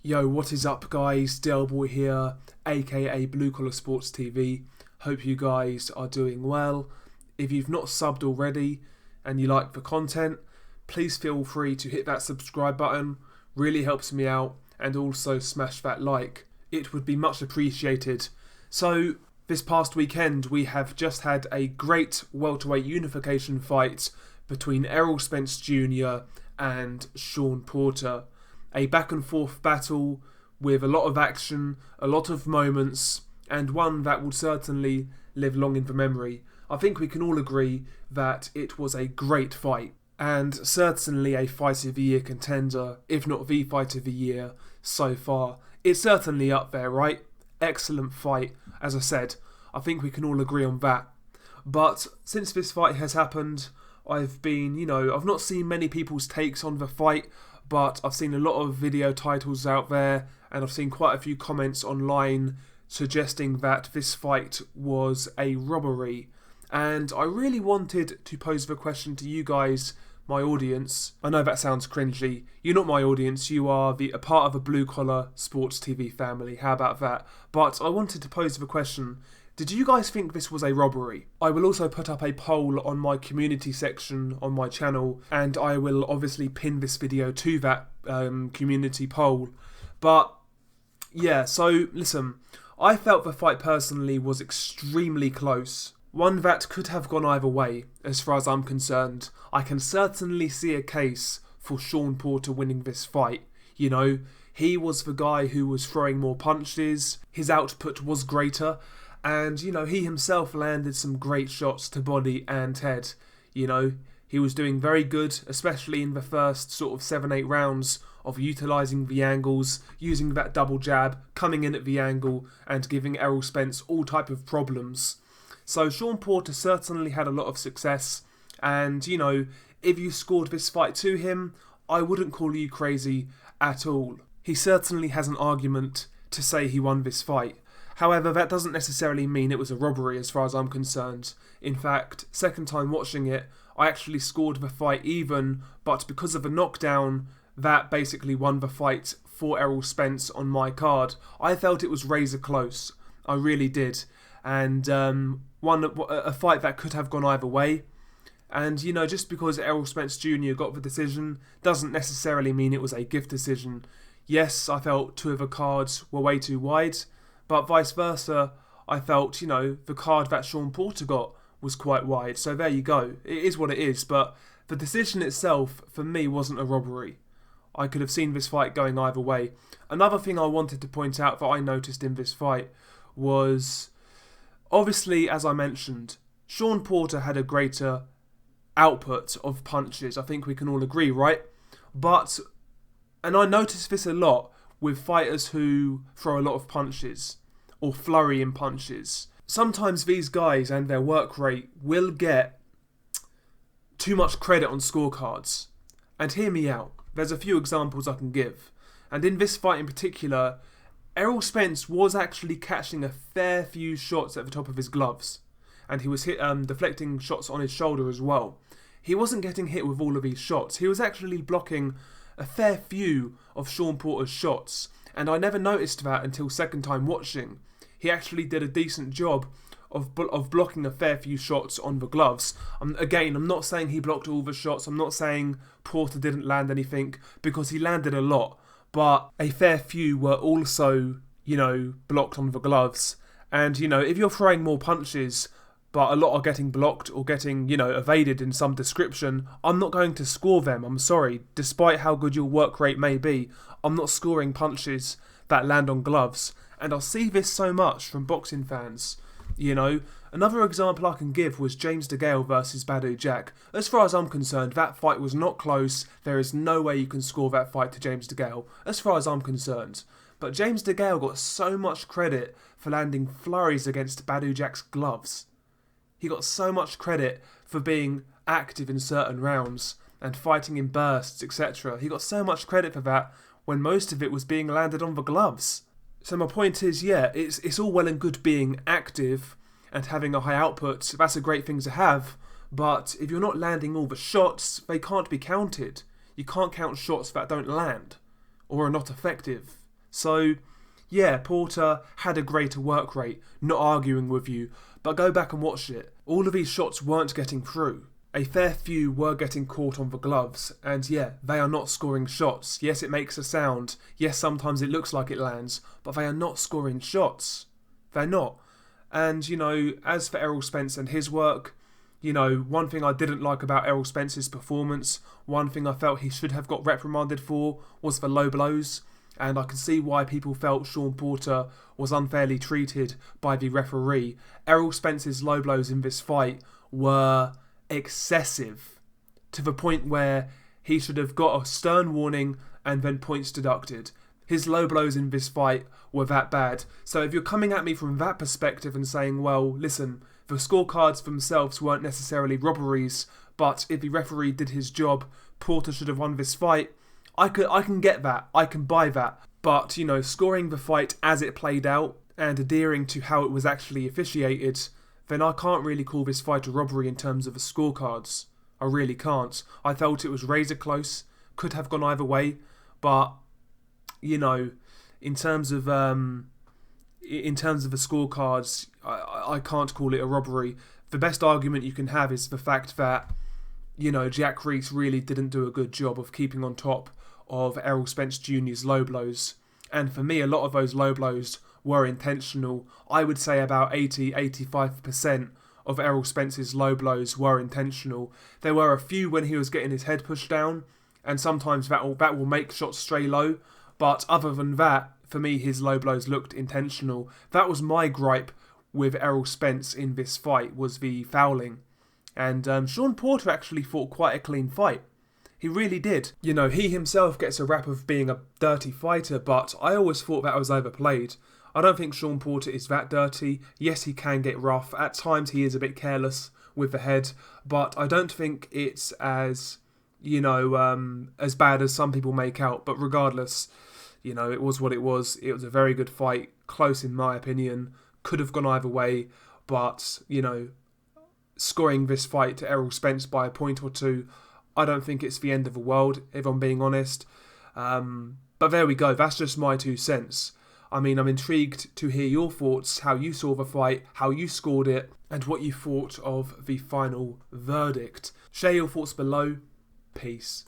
Yo, what is up guys? Delboy here, aka Blue Collar Sports TV. Hope you guys are doing well. If you've not subbed already and you like the content, please feel free to hit that subscribe button. Really helps me out, and also smash that like. It would be much appreciated. So, this past weekend we have just had a great welterweight unification fight between Errol Spence Jr. and Shawn Porter. A back and forth battle with a lot of action, a lot of moments, and one that will certainly live long in the memory. I think we can all agree that it was a great fight, and certainly a Fight of the Year contender, if not the Fight of the Year so far. It's certainly up there, right? Excellent fight. As I said, I think we can all agree on that. But since this fight has happened, I've not seen many people's takes on the fight, but I've seen a lot of video titles out there, and I've seen quite a few comments online suggesting that this fight was a robbery. And I really wanted to pose the question to you guys, my audience. I know that sounds cringy. You're not my audience, you are a part of a Blue Collar Sports TV family. How about that? But I wanted to pose the question, did you guys think this was a robbery? I will also put up a poll on my community section on my channel, and I will obviously pin this video to that community poll. But yeah, so listen, I felt the fight personally was extremely close. One that could have gone either way, as far as I'm concerned. I can certainly see a case for Shawn Porter winning this fight. You know, he was the guy who was throwing more punches, his output was greater, and, you know, he himself landed some great shots to body and head. You know, he was doing very good, especially in the first sort of 7-8 rounds of utilising the angles, using that double jab, coming in at the angle and giving Errol Spence all type of problems. So Shawn Porter certainly had a lot of success, and, you know, if you scored this fight to him, I wouldn't call you crazy at all. He certainly has an argument to say he won this fight. However, that doesn't necessarily mean it was a robbery as far as I'm concerned. In fact, second time watching it, I actually scored the fight even, but because of a knockdown, that basically won the fight for Errol Spence on my card. I felt it was razor close. I really did. And a fight that could have gone either way. And, you know, just because Errol Spence Jr. got the decision doesn't necessarily mean it was a gift decision. Yes, I felt two of the cards were way too wide, but vice versa, I felt, you know, the card that Shawn Porter got was quite wide. So there you go. It is what it is. But the decision itself, for me, wasn't a robbery. I could have seen this fight going either way. Another thing I wanted to point out that I noticed in this fight was, obviously, as I mentioned, Shawn Porter had a greater output of punches. I think we can all agree, right? And I noticed this a lot with fighters who throw a lot of punches or flurry in punches. Sometimes these guys and their work rate will get too much credit on scorecards. And hear me out. There's a few examples I can give. And in this fight in particular, Errol Spence was actually catching a fair few shots at the top of his gloves. And he was deflecting shots on his shoulder as well. He wasn't getting hit with all of these shots. He was actually blocking a fair few of Shawn Porter's shots. And I never noticed that until second time watching. He actually did a decent job of blocking a fair few shots on the gloves. Again, I'm not saying he blocked all the shots. I'm not saying Porter didn't land anything, because he landed a lot. But a fair few were also, you know, blocked on the gloves. And, you know, if you're throwing more punches, but a lot are getting blocked or getting, you know, evaded in some description, I'm not going to score them. I'm sorry. Despite how good your work rate may be, I'm not scoring punches that land on gloves. And I see this so much from boxing fans. You know, another example I can give was James DeGale versus Badou Jack. As far as I'm concerned, that fight was not close. There is no way you can score that fight to James DeGale, as far as I'm concerned. But James DeGale got so much credit for landing flurries against Badou Jack's gloves. He got so much credit for being active in certain rounds and fighting in bursts, etc. He got so much credit for that when most of it was being landed on the gloves. So my point is, yeah, it's all well and good being active and having a high output. That's a great thing to have. But if you're not landing all the shots, they can't be counted. You can't count shots that don't land or are not effective. So, yeah, Porter had a greater work rate, not arguing with you, but go back and watch it. All of these shots weren't getting through. A fair few were getting caught on the gloves, and yeah, they are not scoring shots. Yes, it makes a sound. Yes, sometimes it looks like it lands, but they are not scoring shots. They're not. And, as for Errol Spence and his work, one thing I didn't like about Errol Spence's performance, one thing I felt he should have got reprimanded for, was the low blows. And I can see why people felt Shawn Porter was unfairly treated by the referee. Errol Spence's low blows in this fight were excessive, to the point where he should have got a stern warning and then points deducted. His low blows in this fight were that bad. So if you're coming at me from that perspective and saying, well, listen, the scorecards themselves weren't necessarily robberies, but if the referee did his job, Porter should have won this fight, I can get that. I can buy that. But, scoring the fight as it played out and adhering to how it was actually officiated, then I can't really call this fight a robbery in terms of the scorecards. I really can't. I felt it was razor close, could have gone either way, but in terms of the scorecards, I can't call it a robbery. The best argument you can have is the fact that Jack Reese really didn't do a good job of keeping on top of Errol Spence Jr.'s low blows, and for me, a lot of those low blows were intentional. I would say about 80-85% of Errol Spence's low blows were intentional. There were a few when he was getting his head pushed down, and sometimes that will make shots stray low, but other than that, for me, his low blows looked intentional. That was my gripe with Errol Spence in this fight, was the fouling. And Shawn Porter actually fought quite a clean fight. He really did. He himself gets a rap of being a dirty fighter, but I always thought that was overplayed. I don't think Shawn Porter is that dirty. Yes, he can get rough. At times he is a bit careless with the head, but I don't think it's as bad as some people make out. But regardless, it was what it was. It was a very good fight, close in my opinion. Could have gone either way, but, scoring this fight to Errol Spence by a point or two, I don't think it's the end of the world, if I'm being honest. But there we go, that's just my 2 cents. I'm intrigued to hear your thoughts, how you saw the fight, how you scored it, and what you thought of the final verdict. Share your thoughts below. Peace.